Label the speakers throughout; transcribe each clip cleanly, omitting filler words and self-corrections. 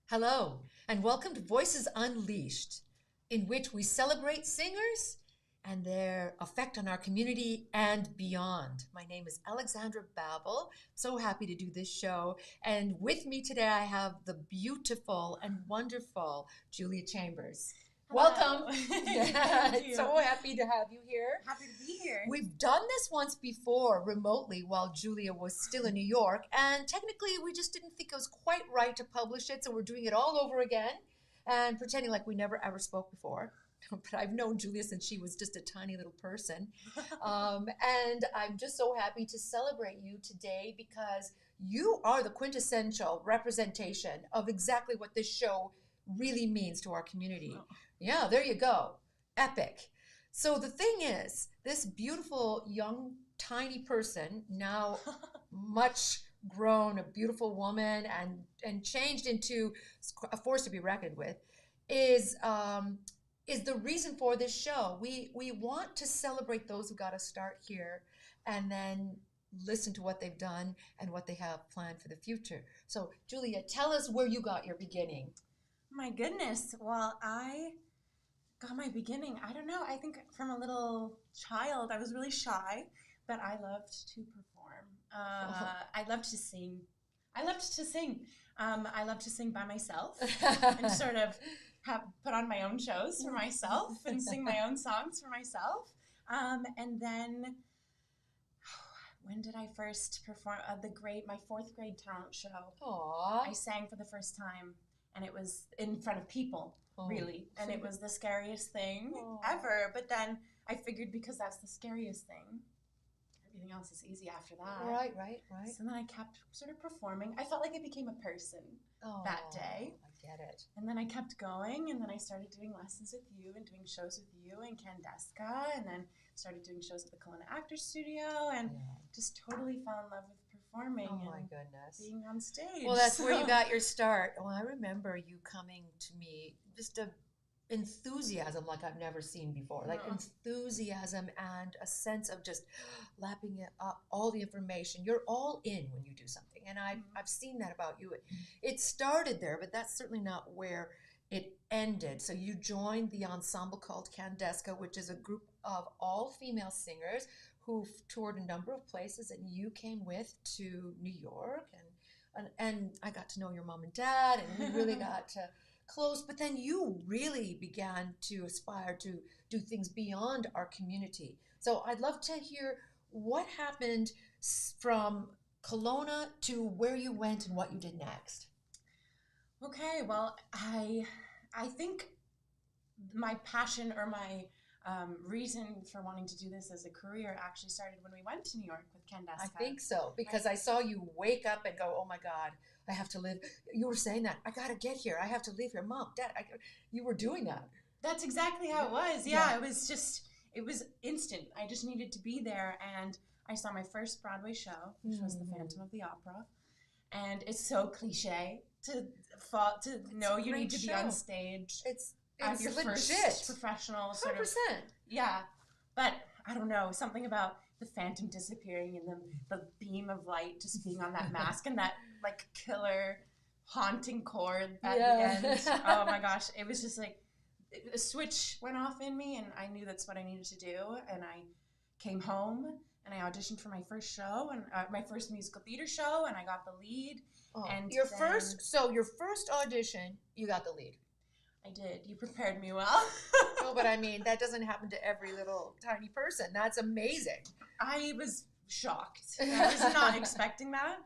Speaker 1: Hello, and welcome to Voices Unleashed, in which we celebrate singers and their effect on our community and beyond. My name is Alexandra Babel. So happy to do this show. And with me today, I have the beautiful and wonderful Julia Chambers.
Speaker 2: Hello.
Speaker 1: Welcome.
Speaker 2: Thank you.
Speaker 1: So happy to have you here.
Speaker 2: Happy to be here.
Speaker 1: We've done this once before remotely while Julia was still in New York, and technically we just didn't think it was quite right to publish it, so we're doing it all over again and pretending like we never ever spoke before. But I've known Julia since she was just a tiny little person. And I'm just so happy to celebrate you today because you are the quintessential representation of exactly what this show really means to our community. Yeah, there you go. Epic. So the thing is, this beautiful young tiny person, now much grown, a beautiful woman, and changed into a force to be reckoned with, is the reason for this show. We want to celebrate those who got to start here, and then listen to what they've done and what they have planned for the future. So, Julia, tell us where you got your beginning.
Speaker 2: My goodness. Well, I got my beginning. I don't know. I think from a little child, I was really shy, but I loved to perform. I loved to sing. I loved to sing. I loved to sing by myself and sort of put on my own shows for myself and sing my own songs for myself. And then, when did I first perform? My fourth grade talent show.
Speaker 1: Aww.
Speaker 2: I sang for the first time, and it was in front of people. Really, and it was the scariest thing ever. But then I figured because that's the scariest thing, everything else is easy after that.
Speaker 1: Right.
Speaker 2: So then I kept sort of performing. I felt like I became a person that day.
Speaker 1: I get it.
Speaker 2: And then I kept going, and then I started doing lessons with you and doing shows with you and Candeska, and then started doing shows at the Kelowna Actors Studio, and just totally fell in love with performing and being on stage.
Speaker 1: Well, that's where you got your start. Well, I remember you coming to me, just a enthusiasm like I've never seen before, like enthusiasm and a sense of just lapping it up, all the information. You're all in when you do something, and I've seen that about you. It started there, but that's certainly not where it ended. So you joined the ensemble called Candeska, which is a group of all female singers who've toured a number of places, and you came with to New York, and I got to know your mom and dad, and we really got to close. But then you really began to aspire to do things beyond our community. So I'd love to hear what happened from Kelowna to where you went and what you did next.
Speaker 2: Okay, well, I think my passion or my reason for wanting to do this as a career actually started when we went to New York with Candeska.
Speaker 1: I think so, because I saw you wake up and go, oh my God, I have to live. You were saying that, I got to get here. I have to leave here. Mom, Dad, you were doing that.
Speaker 2: That's exactly how it was. Yeah, it was instant. I just needed to be there. And I saw my first Broadway show, which was The Phantom of the Opera. And it's so cliche to know you need to be on stage.
Speaker 1: It's
Speaker 2: your
Speaker 1: legit.
Speaker 2: First professional
Speaker 1: 100%.
Speaker 2: sort of. Yeah, but I don't know, something about the phantom disappearing and the beam of light just being on that mask and that like killer haunting chord at the end. Oh my gosh, it was just like a switch went off in me, and I knew that's what I needed to do. And I came home and I auditioned for my first show, and my first musical theater show, and I got the lead. And
Speaker 1: your first audition, you got the lead.
Speaker 2: I did. You prepared me well.
Speaker 1: No, but I mean, that doesn't happen to every little tiny person. That's amazing.
Speaker 2: I was shocked. I was not expecting that.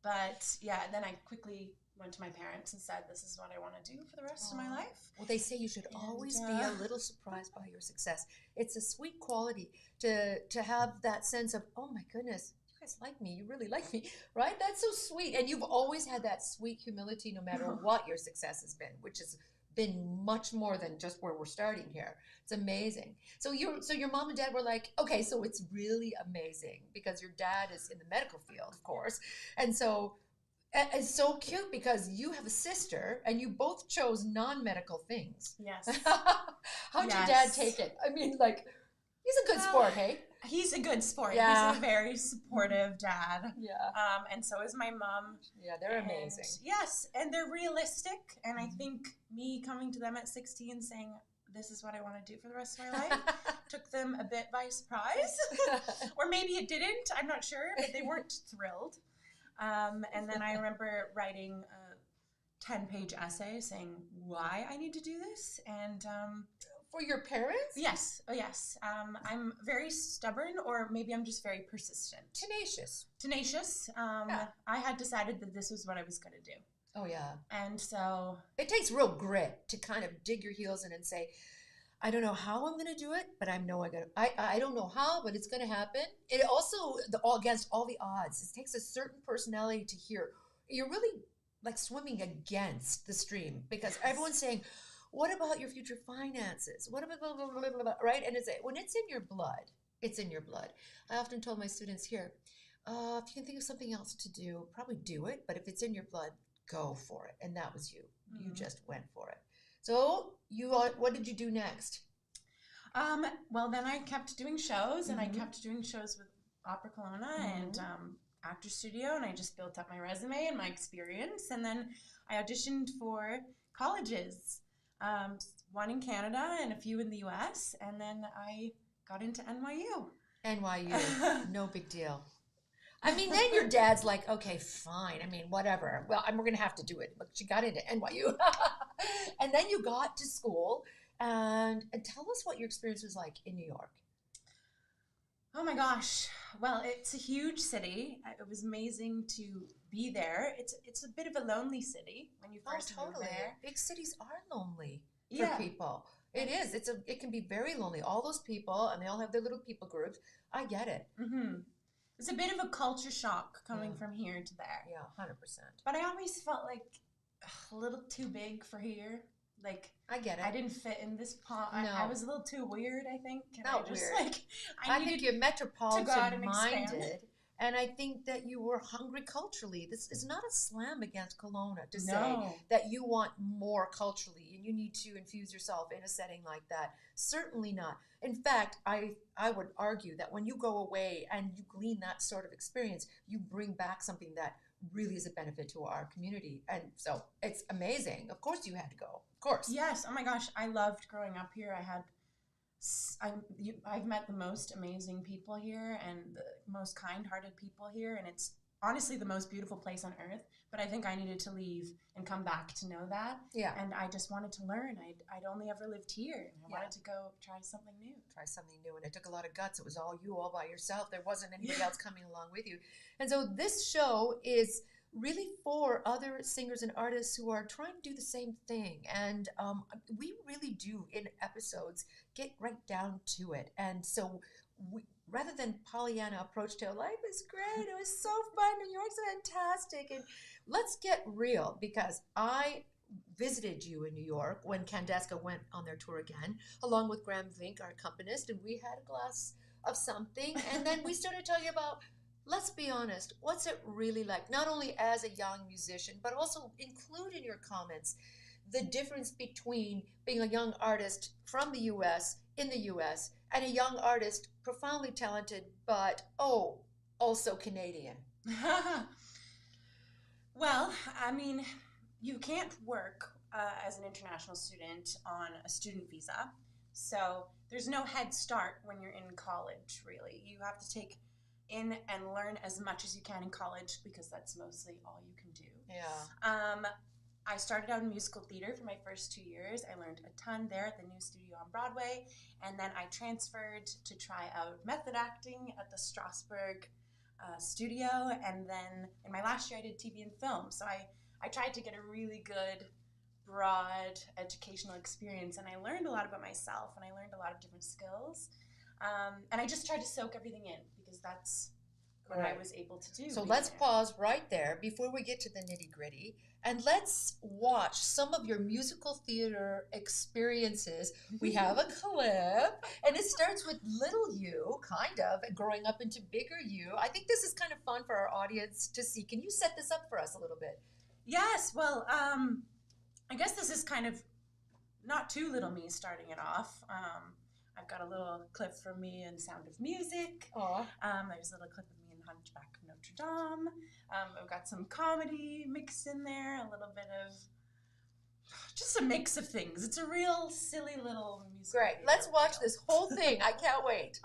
Speaker 2: But yeah, then I quickly went to my parents and said, this is what I want to do for the rest of my life.
Speaker 1: Well, they say you should always be a little surprised by your success. It's a sweet quality to have that sense of, oh my goodness, you guys like me. You really like me, right? That's so sweet. And you've always had that sweet humility no matter what your success has been, which has been much more than just where we're starting here. It's amazing. So your mom and dad were like, okay, so it's really amazing because your dad is in the medical field, of course. And so it's so cute because you have a sister and you both chose non-medical things.
Speaker 2: Yes.
Speaker 1: How'd your dad take it? I mean, like, he's a good sport, hey?
Speaker 2: He's a good sport.
Speaker 1: Yeah.
Speaker 2: He's a very supportive dad.
Speaker 1: Yeah.
Speaker 2: And so is my mom.
Speaker 1: Yeah, they're amazing.
Speaker 2: Yes, and they're realistic. And I think me coming to them at 16 saying, this is what I want to do for the rest of my life, took them a bit by surprise. Or maybe it didn't. I'm not sure, but they weren't thrilled. And then I remember writing a 10-page essay saying why I need to do this. And
Speaker 1: for your parents?
Speaker 2: yes. Oh, yes. I'm very stubborn, or maybe I'm just very persistent. Tenacious.
Speaker 1: Yeah.
Speaker 2: I had decided that this was what I was going to do.
Speaker 1: Oh, yeah.
Speaker 2: And so
Speaker 1: it takes real grit to kind of dig your heels in and say, I don't know how I'm going to do it, but I know I don't know how, but it's going to happen. It also, against all the odds, it takes a certain personality to hear. You're really like swimming against the stream because everyone's saying, what about your future finances? What about blah, blah, blah, blah, blah, right? And when it's in your blood, it's in your blood. I often told my students here, if you can think of something else to do, probably do it. But if it's in your blood, go for it. And that was you. Mm-hmm. You just went for it. So what did you do next?
Speaker 2: Well, then I kept doing shows, and I kept doing shows with Opera Kelowna and Actor Studio, and I just built up my resume and my experience. And then I auditioned for colleges, one in Canada and a few in the US, and then I got into NYU.
Speaker 1: NYU, no big deal. I mean, then your dad's like, okay, fine. I mean, whatever. Well, we're going to have to do it. But she got into NYU. And then you got to school. And tell us what your experience was like in New York.
Speaker 2: Oh, my gosh. Well, it's a huge city. It was amazing to be there. It's a bit of a lonely city when you first move there.
Speaker 1: Big cities are lonely for people. It is. It can be very lonely. All those people, and they all have their little people groups. I get it.
Speaker 2: Mm-hmm. It's a bit of a culture shock coming from here to there.
Speaker 1: Yeah, 100%.
Speaker 2: But I always felt like a little too big for here. Like,
Speaker 1: I get it.
Speaker 2: I didn't fit in this pot.
Speaker 1: No.
Speaker 2: I was a little too weird, I think.
Speaker 1: Not weird. I think you're metropolitan-minded. And I think that you were hungry culturally. This is not a slam against Kelowna to say that you want more culturally and you need to infuse yourself in a setting like that. Certainly not. In fact, I would argue that when you go away and you glean that sort of experience, you bring back something that really is a benefit to our community. And so it's amazing. Of course you had to go. Of course.
Speaker 2: Yes. Oh my gosh. I loved growing up here. I've met the most amazing people here and the most kind-hearted people here, and it's honestly the most beautiful place on earth. But I think I needed to leave and come back to know that.
Speaker 1: Yeah.
Speaker 2: And I just wanted to learn. I'd only ever lived here, and I wanted to go try something new.
Speaker 1: And it took a lot of guts. It was all you, all by yourself. There wasn't anybody else coming along with you. And so this show is really for other singers and artists who are trying to do the same thing. And we really do, in episodes, get right down to it. And so rather than Pollyanna approach to life is great, it was so fun, New York's fantastic, and let's get real, because I visited you in New York when Candeska went on their tour again, along with Graham Vink, our accompanist, and we had a glass of something, and then we started talking about, let's be honest, what's it really like, not only as a young musician, but also include in your comments the difference between being a young artist from the U.S., in the U.S., and a young artist, profoundly talented, but, also Canadian.
Speaker 2: Well, I mean, you can't work as an international student on a student visa. So there's no head start when you're in college, really. You have to take in and learn as much as you can in college, because that's mostly all you can do.
Speaker 1: Yeah.
Speaker 2: I started out in musical theater for my first 2 years. I learned a ton there at the new studio on Broadway. And then I transferred to try out method acting at the Strasbourg studio. And then in my last year, I did TV and film. So I tried to get a really good, broad educational experience. And I learned a lot about myself, and I learned a lot of different skills. And I just tried to soak everything in, because that's what I was able to do.
Speaker 1: So let's pause right there before we get to the nitty-gritty, and let's watch some of your musical theater experiences. We have a clip, and it starts with little you, kind of, and growing up into bigger you. I think this is kind of fun for our audience to see. Can you set this up for us a little bit?
Speaker 2: Yes. Well, I guess this is kind of not too little me starting it off. I've got a little clip from me in Sound of Music.
Speaker 1: Aw.
Speaker 2: There's a little clip of me in Hunchback of Notre Dame. I've got some comedy mixed in there, a little bit of just a mix of things. It's a real silly little musical.
Speaker 1: Great. Let's watch this whole thing. I can't wait.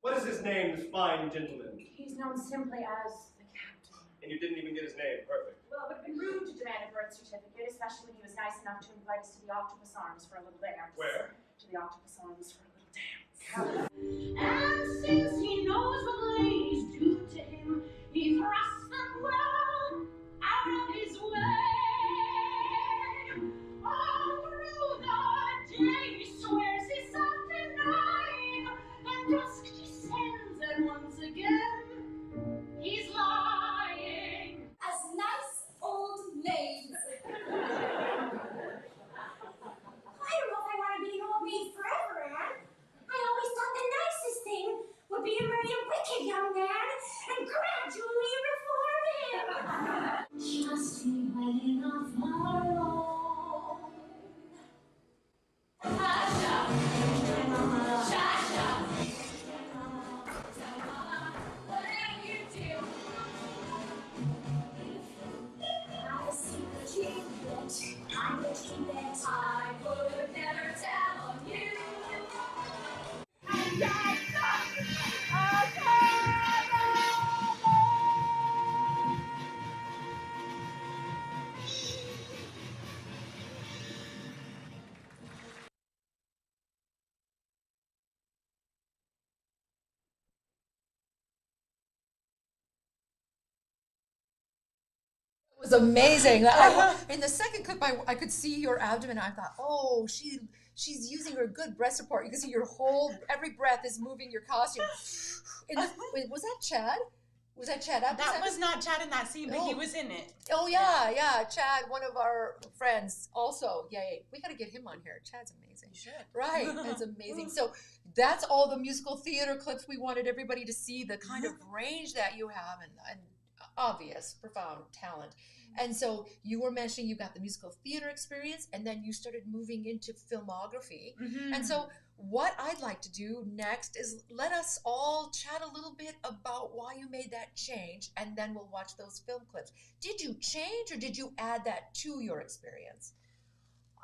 Speaker 3: What is his name, this fine gentleman?
Speaker 4: He's known simply as the captain.
Speaker 3: And you didn't even get his name. Perfect.
Speaker 4: Well, it would have been rude to demand a birth certificate, especially when he was nice enough to invite us to the Octopus Arms for a little dance.
Speaker 3: Where?
Speaker 4: To the Octopus Arms for a little dance.
Speaker 5: And since he knows what ladies do to him, he thrusts them well out of his way. All through the day he swears he's self-denying, and dusk descends, and once again he's lying.
Speaker 6: As nice old maids. I don't know if I want to be an old maid forever, Anne. I always thought the nicest thing would be to marry a wicked young man and gradually reform him. Just be well enough alone. Cha-cha. Cha-cha. Whatever you do. I see the secret. I will keep it. I would never tell you. And I
Speaker 1: It was amazing. In the second clip, I could see your abdomen. I thought, oh, she's using her good breast support. You can see your every breath is moving your costume. Wait, was that Chad? Was that Chad?
Speaker 2: That was not Chad in that scene, but he was in it.
Speaker 1: Oh yeah, Chad, one of our friends, also. Yay, we got to get him on here. Chad's amazing.
Speaker 2: You should.
Speaker 1: Right, that's amazing. So that's all the musical theater clips we wanted everybody to see, the kind of range that you have and obvious, profound talent. And so you were mentioning you got the musical theater experience, and then you started moving into filmography.
Speaker 2: Mm-hmm.
Speaker 1: And so what I'd like to do next is let us all chat a little bit about why you made that change, and then we'll watch those film clips. Did you change, or did you add that to your experience?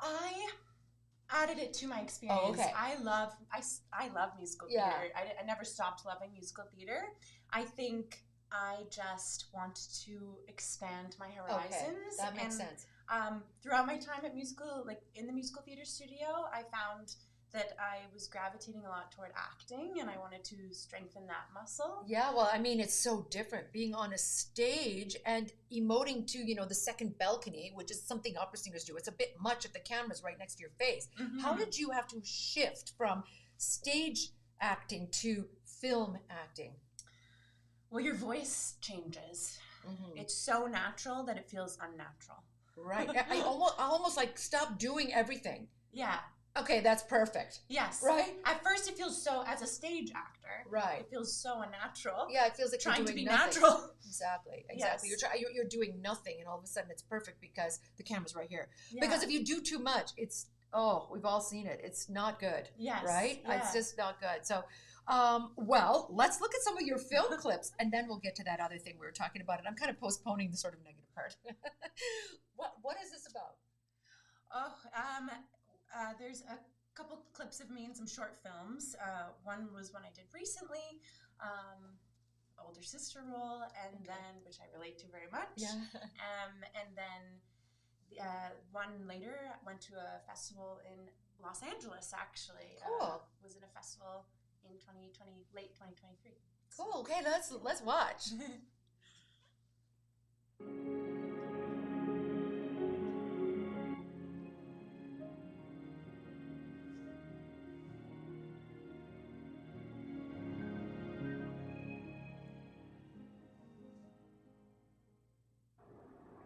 Speaker 2: I added it to my experience.
Speaker 1: Oh, okay.
Speaker 2: I love musical theater. I never stopped loving musical theater. I think I just wanted to expand my horizons.
Speaker 1: Okay, that makes sense.
Speaker 2: Throughout my time at in the musical theater studio, I found that I was gravitating a lot toward acting, and I wanted to strengthen that muscle.
Speaker 1: Yeah, well, I mean, it's so different being on a stage and emoting to, the second balcony, which is something opera singers do. It's a bit much if the camera's right next to your face. Mm-hmm. How did you have to shift from stage acting to film acting?
Speaker 2: Well, your voice changes.
Speaker 1: Mm-hmm.
Speaker 2: It's so natural that it feels unnatural.
Speaker 1: Right. I almost like stopped doing everything.
Speaker 2: Yeah.
Speaker 1: Okay, that's perfect.
Speaker 2: Yes.
Speaker 1: Right?
Speaker 2: At first, it feels so, as a stage actor,
Speaker 1: Right.
Speaker 2: it feels so unnatural.
Speaker 1: Yeah, it feels like
Speaker 2: Trying
Speaker 1: you're
Speaker 2: to
Speaker 1: doing
Speaker 2: be
Speaker 1: nothing.
Speaker 2: natural.
Speaker 1: Exactly.
Speaker 2: Yes.
Speaker 1: You're doing nothing, and all of a sudden it's perfect because the camera's right here.
Speaker 2: Yeah.
Speaker 1: Because if you do too much, we've all seen it. It's not good.
Speaker 2: Yes.
Speaker 1: Right?
Speaker 2: Yeah.
Speaker 1: It's just not good. So, well, let's look at some of your film clips, and then we'll get to that other thing we were talking about. And I'm kind of postponing the sort of negative part. What is this about?
Speaker 2: There's a couple clips of me in some short films. One was one I did recently, older sister role, and then, which I relate to very much.
Speaker 1: Yeah.
Speaker 2: And then one later went to a festival in Los Angeles, actually.
Speaker 1: Cool.
Speaker 2: Was in a festival in late 2023.
Speaker 1: Cool. Okay, let's watch.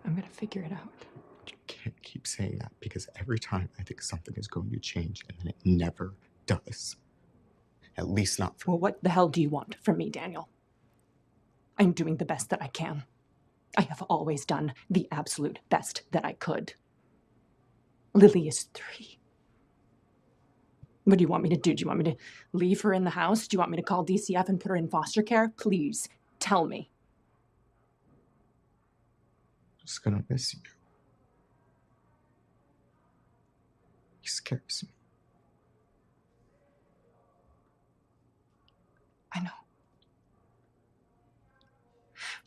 Speaker 7: I'm gonna figure it out.
Speaker 8: You can't keep saying that because every time I think something is going to change and then it never does. At least not for
Speaker 7: Well, what the hell do you want from me, Daniel? I'm doing the best that I can. I have always done the absolute best that I could. Lily is 3. What do you want me to do? Do you want me to leave her in the house? Do you want me to call DCF and put her in foster care? Please, tell me.
Speaker 8: I'm just gonna miss you. He scares me.
Speaker 7: I know.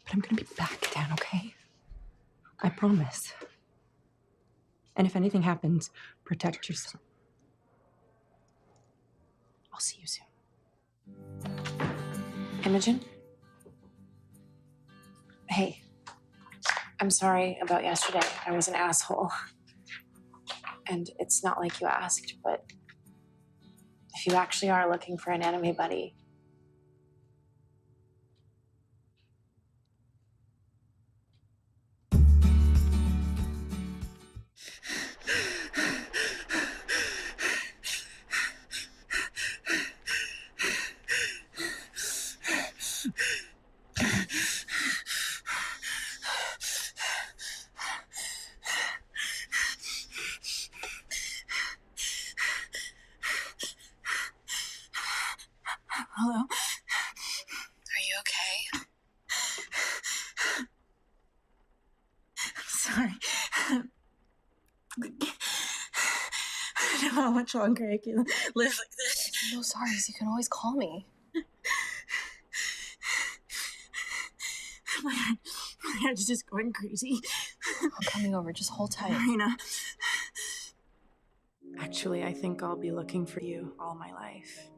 Speaker 7: But I'm gonna be back, Dan, okay? I promise. And if anything happens, protect yourself. I'll see you soon.
Speaker 9: Imogen? Hey, I'm sorry about yesterday. I was an asshole. And it's not like you asked, but if you actually are looking for an anime buddy, hello? Are you okay? I'm sorry. I don't know how much longer I can live like this.
Speaker 10: No sorries, you can always call me.
Speaker 9: My heart's just going crazy.
Speaker 10: I'm coming over, just hold tight.
Speaker 9: Marina. Actually, I think I'll be looking for you all my life.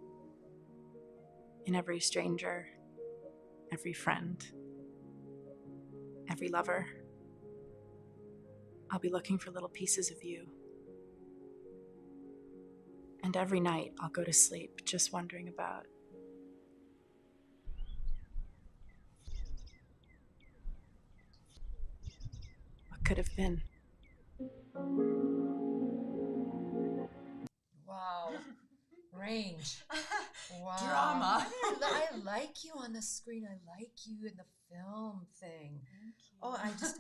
Speaker 9: In every stranger, every friend, every lover. I'll be looking for little pieces of you. And every night I'll go to sleep just wondering about what could have been.
Speaker 1: Wow. Range. Wow.
Speaker 2: Drama.
Speaker 1: I like you on the screen. I like you in the film thing.
Speaker 2: Thank you.
Speaker 1: Oh, it's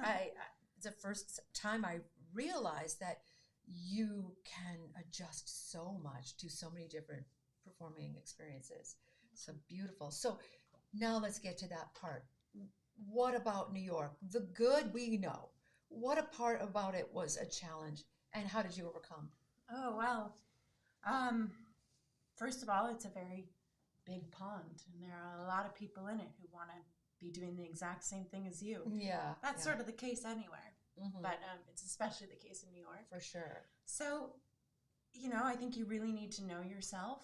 Speaker 1: the first time I realized that you can adjust so much to so many different performing experiences. So beautiful. So now let's get to that part. What about New York? The good we know. What a part about it was a challenge, and how did you overcome?
Speaker 2: Oh, well. First of all, it's a very big pond, and there are a lot of people in it who want to be doing the exact same thing as you.
Speaker 1: Yeah.
Speaker 2: That's sort of the case anywhere, but it's especially the case in New York.
Speaker 1: For sure.
Speaker 2: So, I think you really need to know yourself,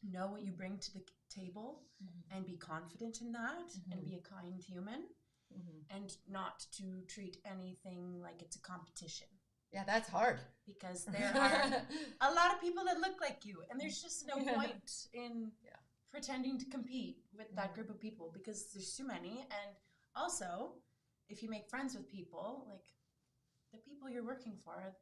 Speaker 2: know what you bring to the table, and be confident in that, and be a kind human, and not to treat anything like it's a competition.
Speaker 1: Yeah, that's hard.
Speaker 2: Because there are a lot of people that look like you, and there's just no point in pretending to compete with that group of people because there's too many. And also, if you make friends with people, like the people you're working for,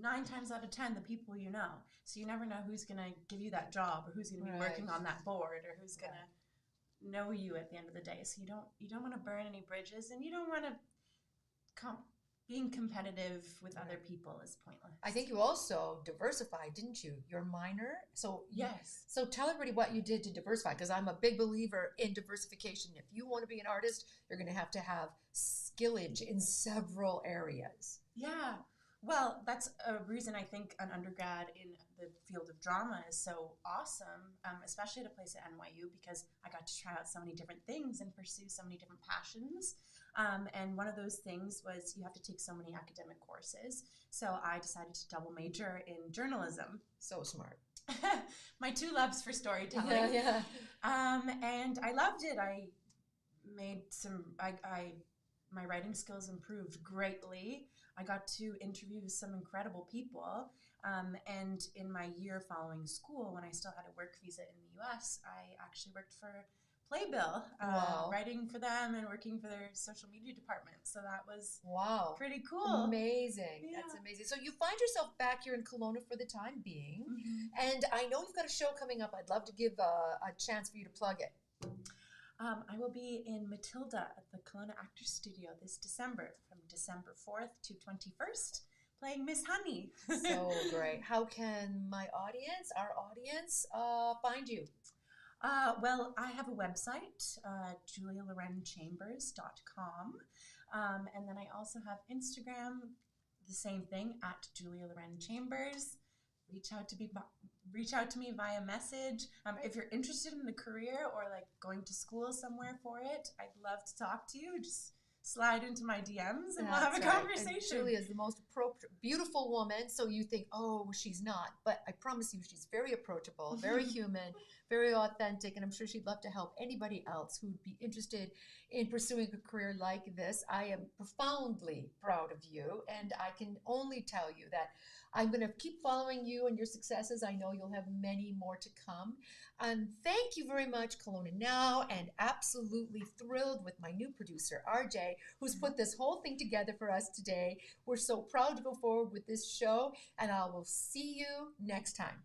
Speaker 2: 9 times out of 10 the people you know. So you never know who's going to give you that job or who's going to be working on that board or who's going to know you at the end of the day. So you don't want to burn any bridges, and you don't want to being competitive with other people is pointless.
Speaker 1: I think you also diversified, didn't you? Your minor. So
Speaker 2: yes.
Speaker 1: So tell everybody what you did to diversify, because I'm a big believer in diversification. If you want to be an artist, you're going to have skillage in several areas.
Speaker 2: Yeah. Well, that's a reason I think an undergrad in the field of drama is so awesome, especially at a place at NYU, because I got to try out so many different things and pursue so many different passions. And one of those things was you have to take so many academic courses. So I decided to double major in journalism.
Speaker 1: So smart.
Speaker 2: My 2 loves for storytelling.
Speaker 1: Yeah.
Speaker 2: And I loved it. I made my writing skills improved greatly. I got to interview some incredible people. And in my year following school, when I still had a work visa in the US, I actually worked for Playbill, writing for them and working for their social media department. So that was pretty cool.
Speaker 1: Amazing.
Speaker 2: Yeah.
Speaker 1: That's amazing. So you find yourself back here in Kelowna for the time being. And I know you've got a show coming up. I'd love to give a chance for you to plug it.
Speaker 2: I will be in Matilda at the Kelowna Actors Studio this December, from December 4th to 21st, playing Miss Honey.
Speaker 1: So great. How can our audience, find you?
Speaker 2: Well, I have a website, julialorenchambers.com. And then I also have Instagram, the same thing, at Julia Loren Chambers. Reach out to me via message. If you're interested in the career or like going to school somewhere for it, I'd love to talk to you. Just slide into my DMs and we'll have a conversation.
Speaker 1: And Julia is the most beautiful woman. So you think, oh, she's not. But I promise you, she's very approachable, very human, very authentic. And I'm sure she'd love to help anybody else who'd be interested in pursuing a career like this. I am profoundly proud of you. And I can only tell you that I'm going to keep following you and your successes. I know you'll have many more to come. And thank you very much, Kelowna Now, and absolutely thrilled with my new producer, RJ, who's put this whole thing together for us today. We're so proud to go forward with this show, and I will see you next time.